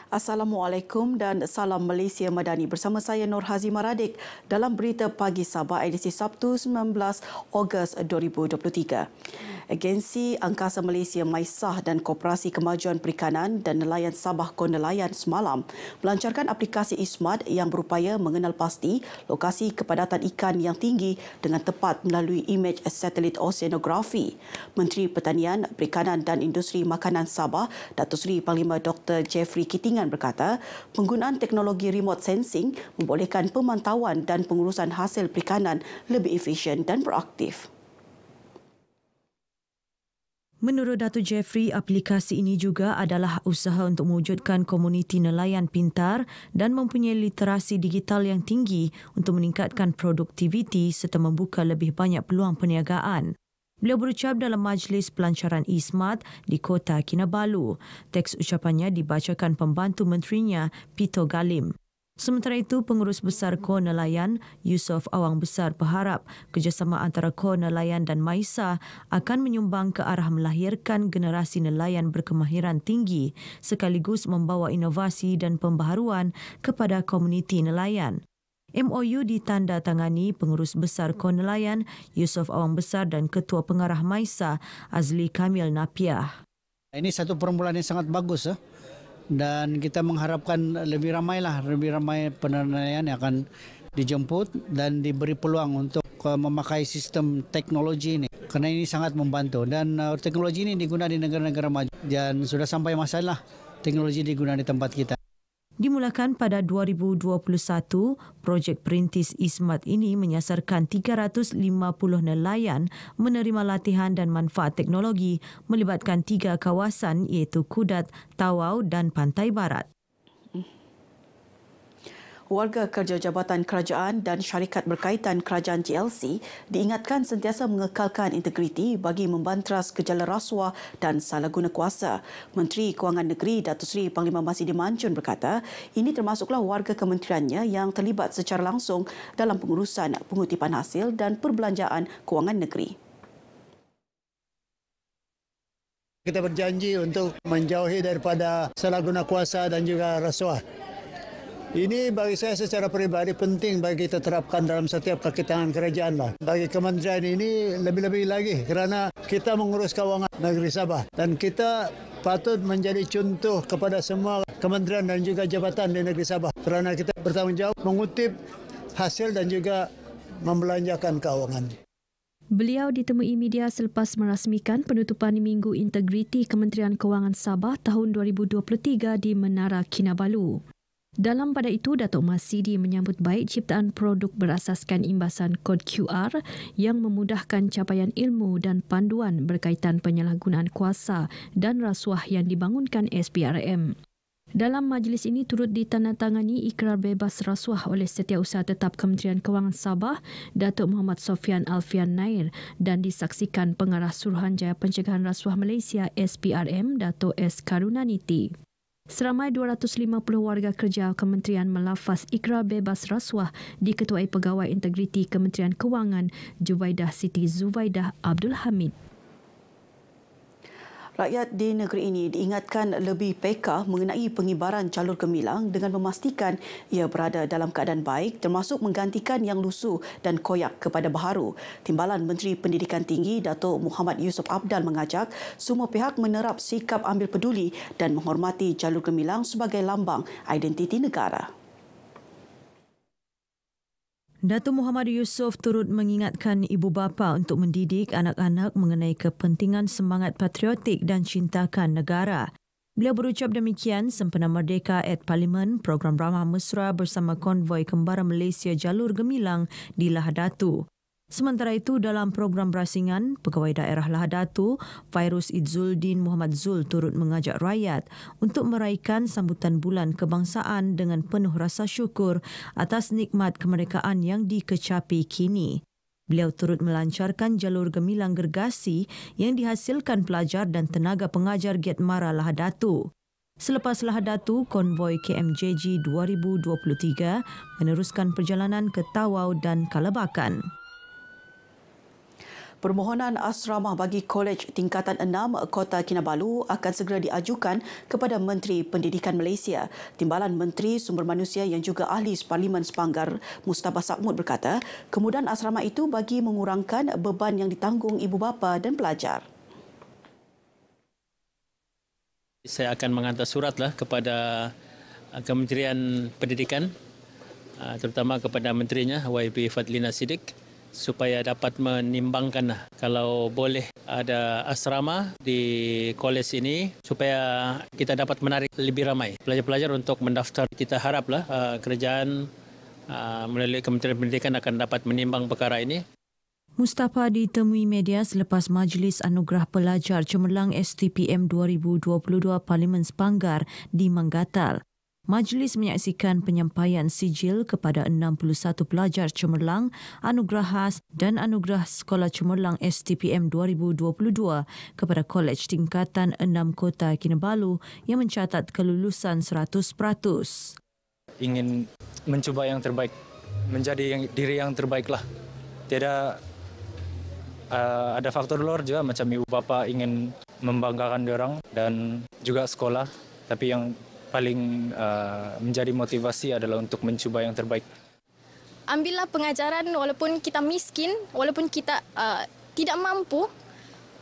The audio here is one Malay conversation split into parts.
Assalamualaikum dan salam Malaysia Madani. Bersama saya Nur Hazimah Radik dalam Berita Pagi Sabah edisi Sabtu 19 Ogos 2023. Agensi Angkasa Malaysia MAISAH dan Koperasi Kemajuan Perikanan dan Nelayan Sabah Nelayan semalam melancarkan aplikasi eSmart yang berupaya mengenal pasti lokasi kepadatan ikan yang tinggi dengan tepat melalui imej satelit oseanografi. Menteri Pertanian, Perikanan dan Industri Makanan Sabah, Datuk Seri Panglima Dr. Jeffrey Kitingan berkata, penggunaan teknologi remote sensing membolehkan pemantauan dan pengurusan hasil perikanan lebih efisien dan proaktif. Menurut Datuk Jeffrey, aplikasi ini juga adalah usaha untuk mewujudkan komuniti nelayan pintar dan mempunyai literasi digital yang tinggi untuk meningkatkan produktiviti serta membuka lebih banyak peluang perniagaan. Beliau berucap dalam majlis pelancaran eSmart di Kota Kinabalu. Teks ucapannya dibacakan pembantu menterinya, Pito Galim. Sementara itu, Pengurus Besar Kor Nelayan, Yusof Awang Besar berharap kerjasama antara Kor Nelayan dan MAISAH akan menyumbang ke arah melahirkan generasi nelayan berkemahiran tinggi sekaligus membawa inovasi dan pembaharuan kepada komuniti nelayan. MOU ditandatangani Pengurus Besar Kor Nelayan, Yusof Awang Besar dan Ketua Pengarah MAISAH, Azli Kamil Napiah. Ini satu permulaan yang sangat bagus. Dan kita mengharapkan lebih ramai penelayan yang akan dijemput dan diberi peluang untuk memakai sistem teknologi ini. Kerana ini sangat membantu dan teknologi ini digunakan di negara-negara maju dan sudah sampai masalah teknologi digunakan di tempat kita. Dimulakan pada 2021, projek perintis eSmart ini menyasarkan 350 nelayan menerima latihan dan manfaat teknologi melibatkan 3 kawasan iaitu Kudat, Tawau dan Pantai Barat. Warga kerja Jabatan Kerajaan dan syarikat berkaitan kerajaan GLC diingatkan sentiasa mengekalkan integriti bagi membantras gejala rasuah dan salah guna kuasa. Menteri Kewangan Negeri Datuk Seri Panglima Masidi Mancun berkata, ini termasuklah warga kementeriannya yang terlibat secara langsung dalam pengurusan pengutipan hasil dan perbelanjaan kewangan negeri. Kita berjanji untuk menjauhi daripada salah guna kuasa dan juga rasuah. Ini bagi saya secara peribadi penting bagi kita terapkan dalam setiap kakitangan kerajaan lah. Bagi kementerian ini lebih-lebih lagi kerana kita mengurus kewangan negeri Sabah dan kita patut menjadi contoh kepada semua kementerian dan juga jabatan di negeri Sabah kerana kita bertanggungjawab mengutip hasil dan juga membelanjakan kewangan. Beliau ditemui media selepas merasmikan penutupan Minggu Integriti Kementerian Kewangan Sabah tahun 2023 di Menara Kinabalu. Dalam pada itu, Datuk Masidi menyambut baik ciptaan produk berasaskan imbasan kod QR yang memudahkan capaian ilmu dan panduan berkaitan penyalahgunaan kuasa dan rasuah yang dibangunkan SPRM. Dalam majlis ini turut ditandatangani ikrar bebas rasuah oleh Setiausaha Tetap Kementerian Kewangan Sabah, Datuk Muhammad Sofian Alfian Nair dan disaksikan Pengarah Suruhanjaya Pencegahan Rasuah Malaysia SPRM, Datuk S. Karunaniti. Seramai 250 warga kerja kementerian melafaz ikrar bebas rasuah diketuai Pegawai Integriti Kementerian Kewangan Jubaidah Siti Zubaidah Abdul Hamid. Rakyat di negeri ini diingatkan lebih peka mengenai pengibaran jalur gemilang dengan memastikan ia berada dalam keadaan baik termasuk menggantikan yang lusuh dan koyak kepada baharu. Timbalan Menteri Pendidikan Tinggi Datuk Muhammad Yusof Abdal mengajak semua pihak menerap sikap ambil peduli dan menghormati jalur gemilang sebagai lambang identiti negara. Datuk Muhammad Yusof turut mengingatkan ibu bapa untuk mendidik anak-anak mengenai kepentingan semangat patriotik dan cintakan negara. Beliau berucap demikian sempena Merdeka at Parlimen, program ramah mesra bersama konvoi Kembara Malaysia Jalur Gemilang di Lahadatu. Sementara itu, dalam program berasingan, Pegawai Daerah Lahadatu, Fairuz Idzuldin Muhammad Zul turut mengajak rakyat untuk meraihkan sambutan bulan kebangsaan dengan penuh rasa syukur atas nikmat kemerdekaan yang dikecapi kini. Beliau turut melancarkan jalur gemilang gergasi yang dihasilkan pelajar dan tenaga pengajar Giatmara Lahadatu. Selepas Lahadatu, konvoi KMJG 2023 meneruskan perjalanan ke Tawau dan Kalabakan. Permohonan asrama bagi Kolej Tingkatan 6 Kota Kinabalu akan segera diajukan kepada Menteri Pendidikan Malaysia. Timbalan Menteri Sumber Manusia yang juga ahli Parlimen Sepanggar, Mustabah Sakmud berkata, kemudahan asrama itu bagi mengurangkan beban yang ditanggung ibu bapa dan pelajar. Saya akan menghantar suratlah kepada Kementerian Pendidikan, terutama kepada menterinya YB Fadlina Siddiq, supaya dapat menimbangkan kalau boleh ada asrama di kolej ini supaya kita dapat menarik lebih ramai pelajar-pelajar untuk mendaftar. Kita haraplah kerajaan melalui Kementerian Pendidikan akan dapat menimbang perkara ini. Mustabah ditemui media selepas Majlis Anugerah Pelajar Cemerlang STPM 2022 Parlimen Sepanggar dimenggatal. Majlis menyaksikan penyampaian sijil kepada 61 pelajar cemerlang, anugerah khas dan anugerah Sekolah Cemerlang STPM 2022 kepada Kolej Tingkatan 6 Kota Kinabalu yang mencatat kelulusan 100%. Ingin mencuba yang terbaik, menjadi diri yang terbaiklah. Tidak ada faktor luar juga macam ibu bapa ingin membanggakan diorang dan juga sekolah, tapi yang paling menjadi motivasi adalah untuk mencuba yang terbaik. Ambillah pengajaran walaupun kita miskin, walaupun kita tidak mampu,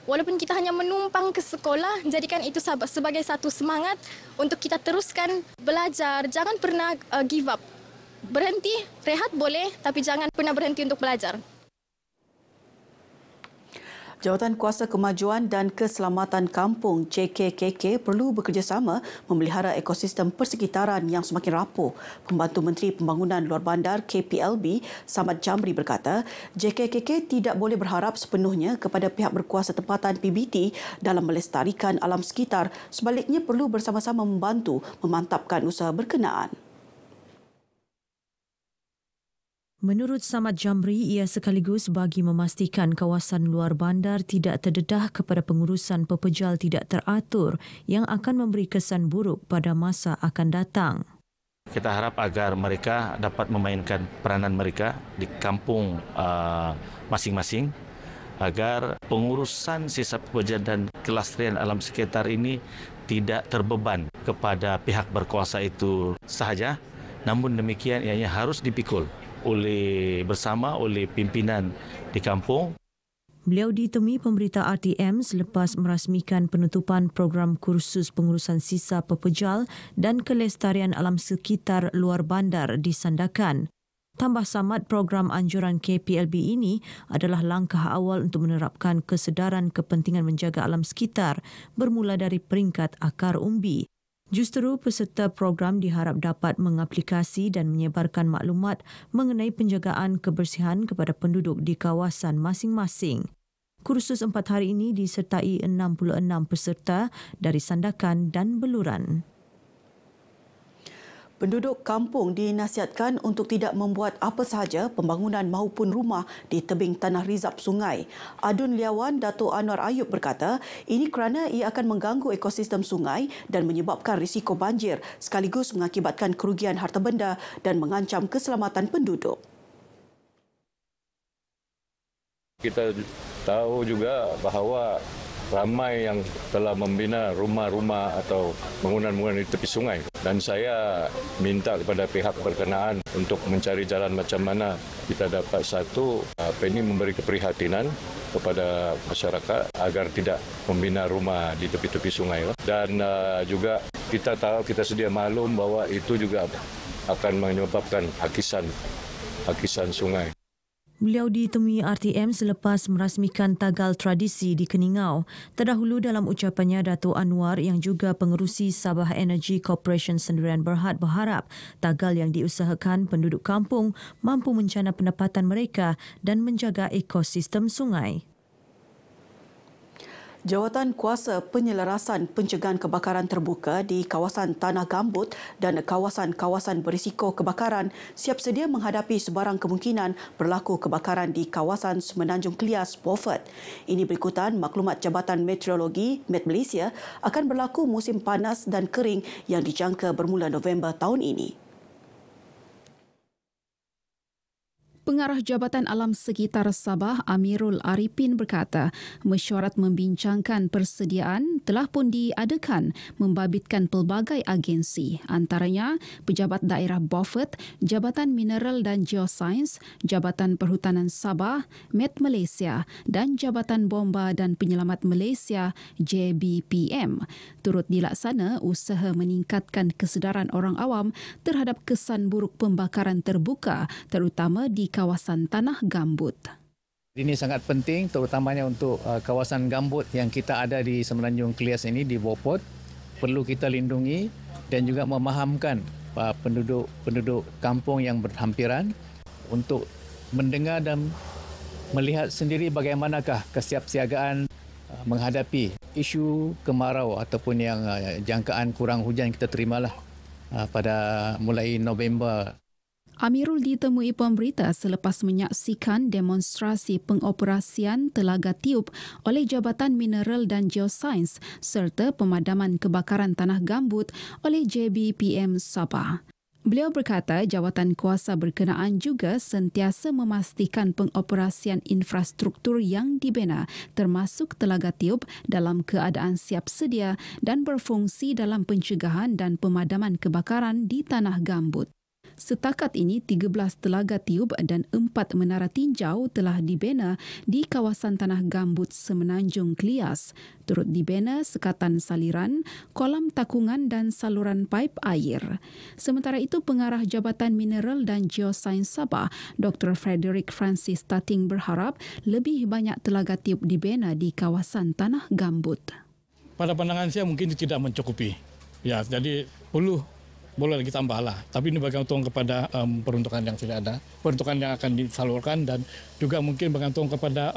walaupun kita hanya menumpang ke sekolah, jadikan itu sebagai satu semangat untuk kita teruskan belajar. Jangan pernah give up. Berhenti, rehat boleh, tapi jangan pernah berhenti untuk belajar. Jawatan Kuasa Kemajuan dan Keselamatan Kampung JKKK perlu bekerjasama memelihara ekosistem persekitaran yang semakin rapuh. Pembantu Menteri Pembangunan Luar Bandar KPLB, Samad Jamri berkata, JKKK tidak boleh berharap sepenuhnya kepada pihak berkuasa tempatan PBT dalam melestarikan alam sekitar, sebaliknya perlu bersama-sama membantu memantapkan usaha berkenaan. Menurut Samad Jamri, ia sekaligus bagi memastikan kawasan luar bandar tidak terdedah kepada pengurusan pepejal tidak teratur yang akan memberi kesan buruk pada masa akan datang. Kita harap agar mereka dapat memainkan peranan mereka di kampung masing-masing agar pengurusan sisa pepejal dan kelestarian alam sekitar ini tidak terbeban kepada pihak berkuasa itu sahaja. Namun demikian ianya harus dipikul oleh pimpinan di kampung. Beliau ditemui pemberita RTM selepas merasmikan penutupan program kursus pengurusan sisa pepejal dan kelestarian alam sekitar luar bandar di Sandakan. Tambah Samad, program anjuran KPLB ini adalah langkah awal untuk menerapkan kesedaran kepentingan menjaga alam sekitar bermula dari peringkat akar umbi. Justru peserta program diharap dapat mengaplikasi dan menyebarkan maklumat mengenai penjagaan kebersihan kepada penduduk di kawasan masing-masing. Kursus 4 hari ini disertai 66 peserta dari Sandakan dan Beluran. Penduduk kampung dinasihatkan untuk tidak membuat apa sahaja pembangunan maupun rumah di tebing tanah rizab sungai. Adun Liawan Dato' Anwar Ayub berkata, ini kerana ia akan mengganggu ekosistem sungai dan menyebabkan risiko banjir sekaligus mengakibatkan kerugian harta benda dan mengancam keselamatan penduduk. Kita tahu juga bahawa ramai yang telah membina rumah-rumah atau bangunan-bangunan di tepi sungai. Dan saya minta kepada pihak berkenaan untuk mencari jalan macam mana kita dapat memberi keprihatinan kepada masyarakat agar tidak membina rumah di tepi-tepi sungai. Dan juga kita tahu, kita sedia maklum bahawa itu juga akan menyebabkan hakisan sungai. Beliau ditemui RTM selepas merasmikan tagal tradisi di Keningau. Terdahulu dalam ucapannya, Dato' Anwar yang juga pengerusi Sabah Energy Corporation Sendirian Berhad berharap tagal yang diusahakan penduduk kampung mampu mencana pendapatan mereka dan menjaga ekosistem sungai. Jawatan Kuasa Penyelarasan Pencegahan Kebakaran Terbuka di kawasan Tanah Gambut dan kawasan-kawasan berisiko kebakaran siap sedia menghadapi sebarang kemungkinan berlaku kebakaran di kawasan Semenanjung Klias, Beaufort. Ini berikutan maklumat Jabatan Meteorologi Met Malaysia akan berlaku musim panas dan kering yang dijangka bermula November tahun ini. Pengarah Jabatan Alam Sekitar Sabah, Amirul Arifin berkata, mesyuarat membincangkan persediaan telah pun diadakan membabitkan pelbagai agensi, antaranya Pejabat Daerah Beaufort, Jabatan Mineral dan Geosains, Jabatan Perhutanan Sabah, Met Malaysia dan Jabatan Bomba dan Penyelamat Malaysia, JBPM. Turut dilaksana usaha meningkatkan kesedaran orang awam terhadap kesan buruk pembakaran terbuka, terutama di kawasan tanah gambut. Ini sangat penting terutamanya untuk kawasan gambut yang kita ada di Semenanjung Klias ini di Beaufort. Perlu kita lindungi dan juga memahamkan penduduk kampung yang berhampiran untuk mendengar dan melihat sendiri bagaimanakah kesiapsiagaan menghadapi isu kemarau ataupun yang jangkaan kurang hujan kita terimalah pada mulai November. Amirul ditemui pemberita selepas menyaksikan demonstrasi pengoperasian telaga tiup oleh Jabatan Mineral dan Geosains serta pemadaman kebakaran tanah gambut oleh JBPM Sabah. Beliau berkata jawatan kuasa berkenaan juga sentiasa memastikan pengoperasian infrastruktur yang dibina termasuk telaga tiup dalam keadaan siap sedia dan berfungsi dalam pencegahan dan pemadaman kebakaran di tanah gambut. Setakat ini, 13 telaga tiup dan 4 menara tinjau telah dibina di kawasan tanah gambut Semenanjung Klias. Turut dibina sekatan saliran, kolam takungan dan saluran paip air. Sementara itu, Pengarah Jabatan Mineral dan Geosains Sabah, Dr. Frederick Francis Tating berharap lebih banyak telaga tiup dibina di kawasan tanah gambut. Pada pandangan saya mungkin itu tidak mencukupi. Ya, jadi boleh lagi tambahlah. Tapi ini bergantung kepada peruntukan yang sudah ada, peruntukan yang akan disalurkan dan juga mungkin bergantung kepada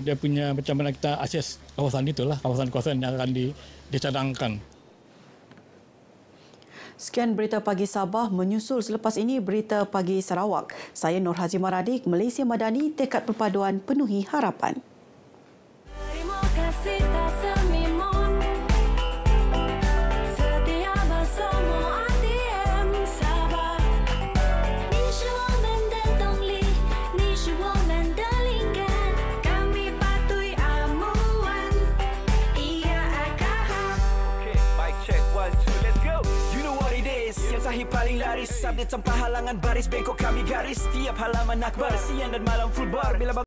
dia punya macam mana kita akses kawasan itulah, kawasan-kawasan yang akan dicadangkan. Sekian berita pagi Sabah, menyusul selepas ini berita pagi Sarawak. Saya Nur Haji Maradik, Malaysia Madani, tekad perpaduan penuhi harapan. Terima kasih tak semimon. Setia bersama ATM Sabah. 你是我们的动力，你是我们的灵感。Kami patuhi amuan. Ia akan. Okay, mic check 1 2 let's go. You know what it is. Yang sahih paling laris. Update tanpa halangan baris bengkok kami garis. Tiap halaman akbar. Siang dan malam full bar. Bila